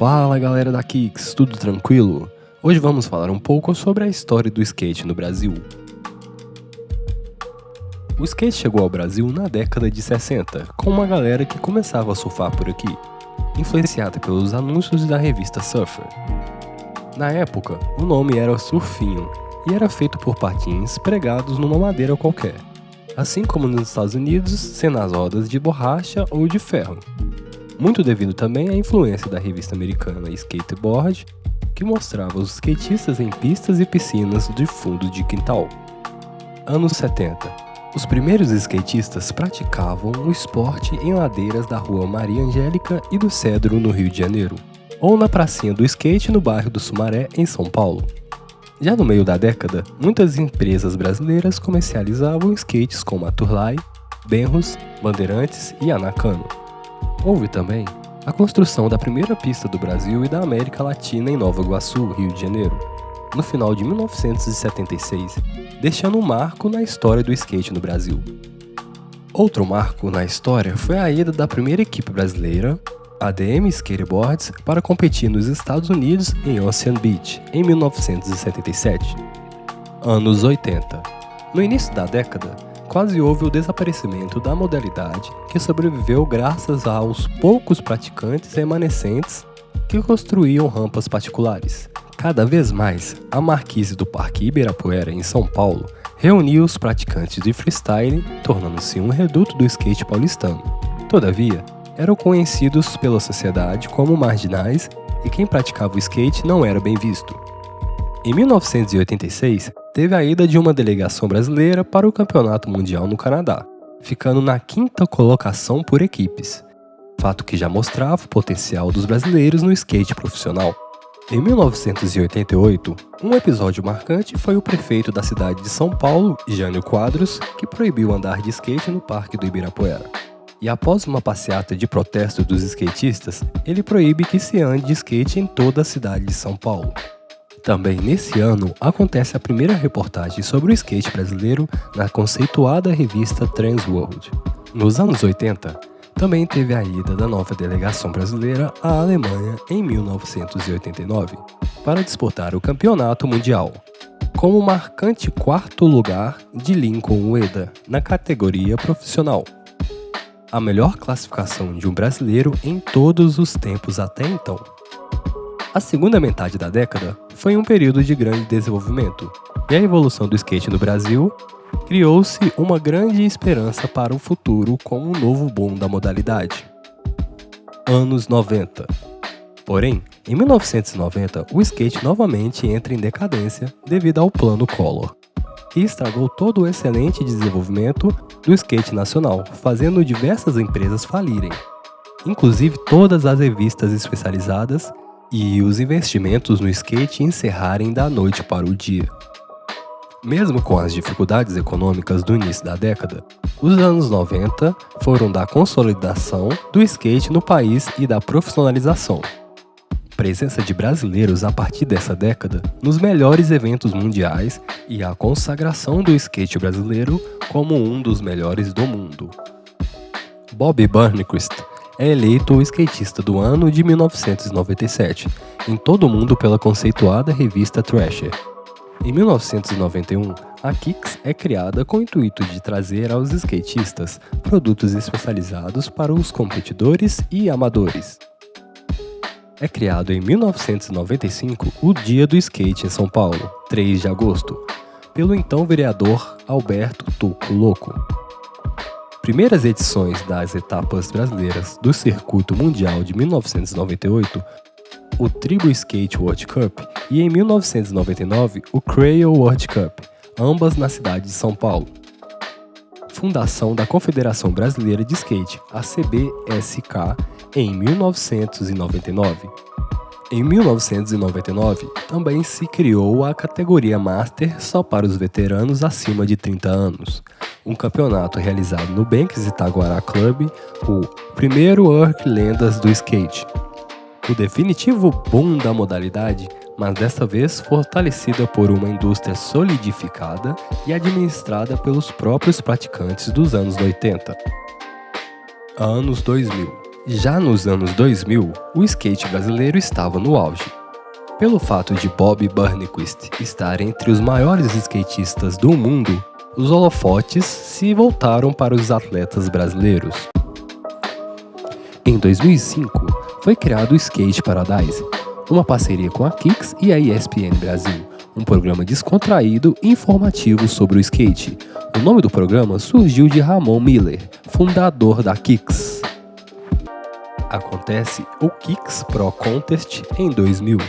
Fala galera da Kicks, tudo tranquilo? Hoje vamos falar um pouco sobre a história do skate no Brasil. O skate chegou ao Brasil na década de 60, com uma galera que começava a surfar por aqui, influenciada pelos anúncios da revista Surfer. Na época, o nome era Surfinho e era feito por patins pregados numa madeira qualquer, assim como nos Estados Unidos, sendo as rodas de borracha ou de ferro. Muito devido também à influência da revista americana Skateboard, que mostrava os skatistas em pistas e piscinas de fundo de quintal. Anos 70. Os primeiros skatistas praticavam o esporte em ladeiras da rua Maria Angélica e do Cedro, no Rio de Janeiro, ou na pracinha do skate no bairro do Sumaré, em São Paulo. Já no meio da década, muitas empresas brasileiras comercializavam skates como a Turlai, Benros, Bandeirantes e a Nakano. Houve também a construção da primeira pista do Brasil e da América Latina em Nova Iguaçu, Rio de Janeiro, no final de 1976, deixando um marco na história do skate no Brasil. Outro marco na história foi a ida da primeira equipe brasileira, a ADM Skateboards, para competir nos Estados Unidos em Ocean Beach, em 1977. Anos 80. No início da década, quase houve o desaparecimento da modalidade, que sobreviveu graças aos poucos praticantes remanescentes que construíam rampas particulares. Cada vez mais, a marquise do Parque Ibirapuera, em São Paulo, reunia os praticantes de freestyle, tornando-se um reduto do skate paulistano. Todavia, eram conhecidos pela sociedade como marginais e quem praticava o skate não era bem visto. Em 1986, teve a ida de uma delegação brasileira para o Campeonato Mundial no Canadá, ficando na 5ª colocação por equipes, fato que já mostrava o potencial dos brasileiros no skate profissional. Em 1988, um episódio marcante foi o prefeito da cidade de São Paulo, Jânio Quadros, que proibiu andar de skate no Parque do Ibirapuera. E após uma passeata de protesto dos skatistas, ele proíbe que se ande de skate em toda a cidade de São Paulo. Também nesse ano acontece a primeira reportagem sobre o skate brasileiro na conceituada revista Transworld. Nos anos 80, também teve a ida da nova delegação brasileira à Alemanha em 1989 para disputar o Campeonato Mundial, com o marcante 4º lugar de Lincoln Ueda na categoria profissional. A melhor classificação de um brasileiro em todos os tempos até então. A segunda metade da década foi um período de grande desenvolvimento, e a evolução do skate no Brasil criou-se uma grande esperança para o futuro com um novo boom da modalidade. Anos 90. Porém, em 1990, o skate novamente entra em decadência devido ao Plano Collor, que estragou todo o excelente desenvolvimento do skate nacional, fazendo diversas empresas falirem, inclusive todas as revistas especializadas, e os investimentos no skate encerrarem da noite para o dia. Mesmo com as dificuldades econômicas do início da década, os anos 90 foram da consolidação do skate no país e da profissionalização. Presença de brasileiros a partir dessa década nos melhores eventos mundiais e a consagração do skate brasileiro como um dos melhores do mundo. Bob Burnquist é eleito o skatista do ano de 1997, em todo o mundo pela conceituada revista Thrasher. Em 1991, a Kicks é criada com o intuito de trazer aos skatistas produtos especializados para os competidores e amadores. É criado em 1995 o Dia do Skate em São Paulo, 3 de agosto, pelo então vereador Alberto Tuco Louco. Primeiras edições das etapas brasileiras do Circuito Mundial de 1998, o Tribo Skate World Cup, e em 1999 o Crail World Cup, ambas na cidade de São Paulo. Fundação da Confederação Brasileira de Skate, a CBSK, em 1999. Em 1999, também se criou a categoria Master só para os veteranos acima de 30 anos, um campeonato realizado no Banks Itaguara Club, o primeiro Work Lendas do skate. O definitivo boom da modalidade, mas desta vez fortalecida por uma indústria solidificada e administrada pelos próprios praticantes dos anos 80. Anos 2000. Já nos anos 2000, o skate brasileiro estava no auge. Pelo fato de Bob Burnquist estar entre os maiores skatistas do mundo, os holofotes se voltaram para os atletas brasileiros. Em 2005, foi criado o Skate Paradise, uma parceria com a Kicks e a ESPN Brasil, um programa descontraído e informativo sobre o skate. O nome do programa surgiu de Ramon Miller, fundador da Kicks. Acontece o Kicks Pro Contest em 2000,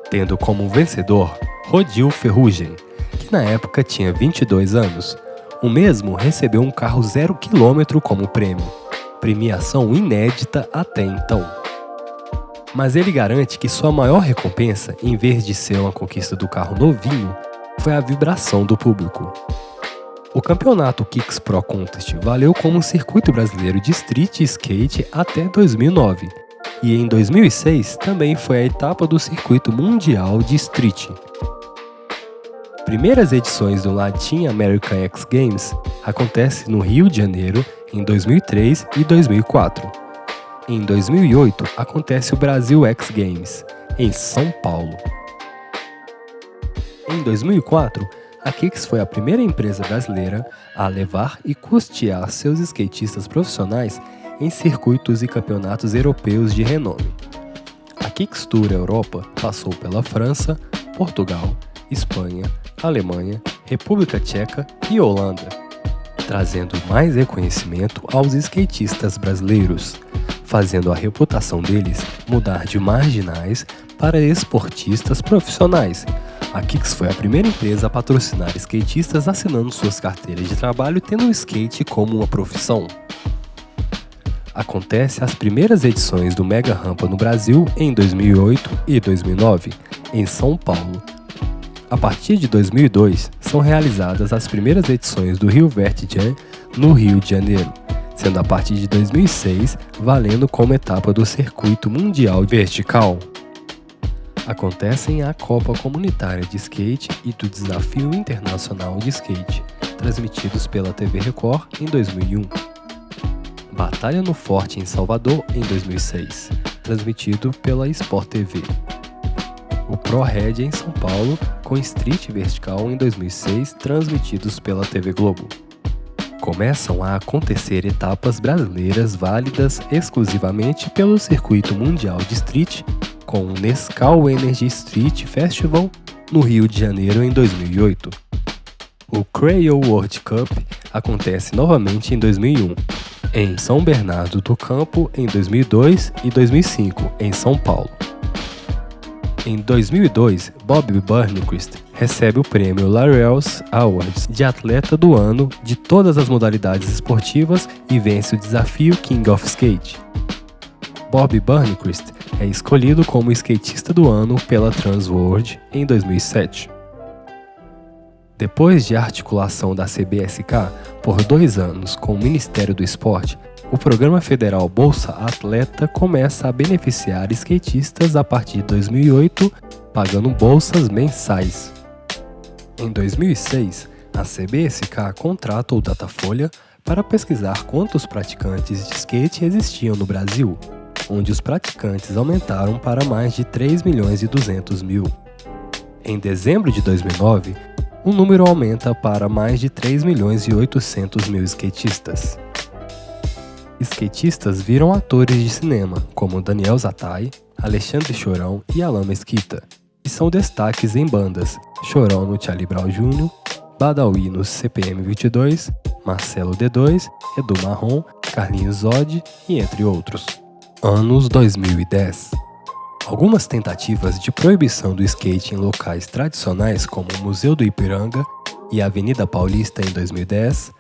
tendo como vencedor Rodil Ferrugem, que na época tinha 22 anos. O mesmo recebeu um carro 0 km como prêmio, premiação inédita até então. Mas ele garante que sua maior recompensa, em vez de ser uma conquista do carro novinho, foi a vibração do público. O campeonato Kicks Pro Contest valeu como circuito brasileiro de street skate até 2009, e em 2006 também foi a etapa do circuito mundial de street. Primeiras edições do Latin American X Games acontecem no Rio de Janeiro em 2003 e 2004. Em 2008 acontece o Brasil X Games, em São Paulo. Em 2004, a Kicks foi a primeira empresa brasileira a levar e custear seus skatistas profissionais em circuitos e campeonatos europeus de renome. A Kicks Tour Europa passou pela França, Portugal, Espanha, Alemanha, República Tcheca e Holanda, trazendo mais reconhecimento aos skatistas brasileiros, fazendo a reputação deles mudar de marginais para esportistas profissionais. A Kicks foi a primeira empresa a patrocinar skatistas assinando suas carteiras de trabalho e tendo o skate como uma profissão. Acontece as primeiras edições do Mega Rampa no Brasil em 2008 e 2009, em São Paulo. A partir de 2002, são realizadas as primeiras edições do Rio Vert Jam no Rio de Janeiro, sendo a partir de 2006 valendo como etapa do Circuito Mundial Vertical. Acontecem a Copa Comunitária de Skate e do Desafio Internacional de Skate, transmitidos pela TV Record em 2001. Batalha no Forte em Salvador em 2006, transmitido pela Sport TV. O Pro Red em São Paulo, com Street Vertical em 2006, transmitidos pela TV Globo. Começam a acontecer etapas brasileiras válidas exclusivamente pelo Circuito Mundial de Street, com o Nescau Energy Street Festival no Rio de Janeiro em 2008. O Cryo World Cup acontece novamente em 2001, em São Bernardo do Campo em 2002 e 2005 em São Paulo. Em 2002, Bob Burnquist recebe o prêmio Laurels Awards de Atleta do Ano de todas as modalidades esportivas e vence o desafio King of Skate. Bob Burnquist é escolhido como skatista do ano pela Trans World em 2007. Depois de articulação da CBSK por 2 anos com o Ministério do Esporte, o Programa Federal Bolsa Atleta começa a beneficiar skatistas a partir de 2008, pagando bolsas mensais. Em 2006, a CBSK contrata o Datafolha para pesquisar quantos praticantes de skate existiam no Brasil, onde os praticantes aumentaram para mais de 3.200.000. Em dezembro de 2009, o número aumenta para mais de 3.800.000 skatistas. Skatistas viram atores de cinema, como Daniel Zatai, Alexandre Chorão e Alan Mesquita, e são destaques em bandas, Chorão no Charlie Brown Jr., Badawi no CPM 22, Marcelo D2, Edu Marrom, Carlinhos Zod e entre outros. Anos 2010. Algumas tentativas de proibição do skate em locais tradicionais como o Museu do Ipiranga e a Avenida Paulista em 2010,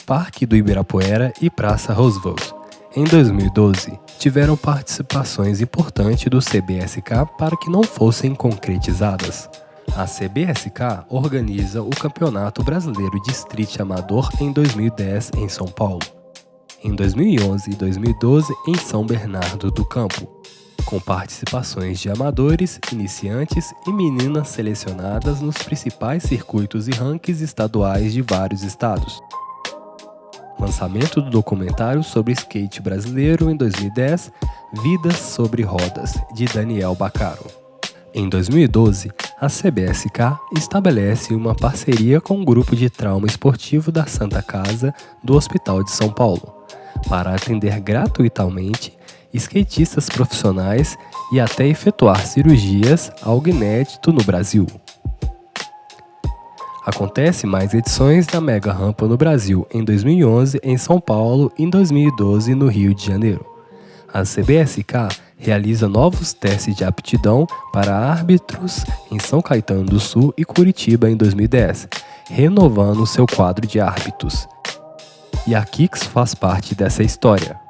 Parque do Ibirapuera e Praça Roosevelt, em 2012, tiveram participações importantes do CBSK para que não fossem concretizadas. A CBSK organiza o Campeonato Brasileiro de Street Amador em 2010 em São Paulo, em 2011 e 2012 em São Bernardo do Campo, com participações de amadores, iniciantes e meninas selecionadas nos principais circuitos e rankings estaduais de vários estados. Lançamento do documentário sobre skate brasileiro em 2010, Vidas sobre Rodas, de Daniel Baccaro. Em 2012, a CBSK estabelece uma parceria com o grupo de trauma esportivo da Santa Casa do Hospital de São Paulo, para atender gratuitamente skatistas profissionais e até efetuar cirurgias, algo inédito no Brasil. Acontece mais edições da Mega Rampa no Brasil em 2011 em São Paulo e em 2012 no Rio de Janeiro. A CBSK realiza novos testes de aptidão para árbitros em São Caetano do Sul e Curitiba em 2010, renovando seu quadro de árbitros. E a Kicks faz parte dessa história.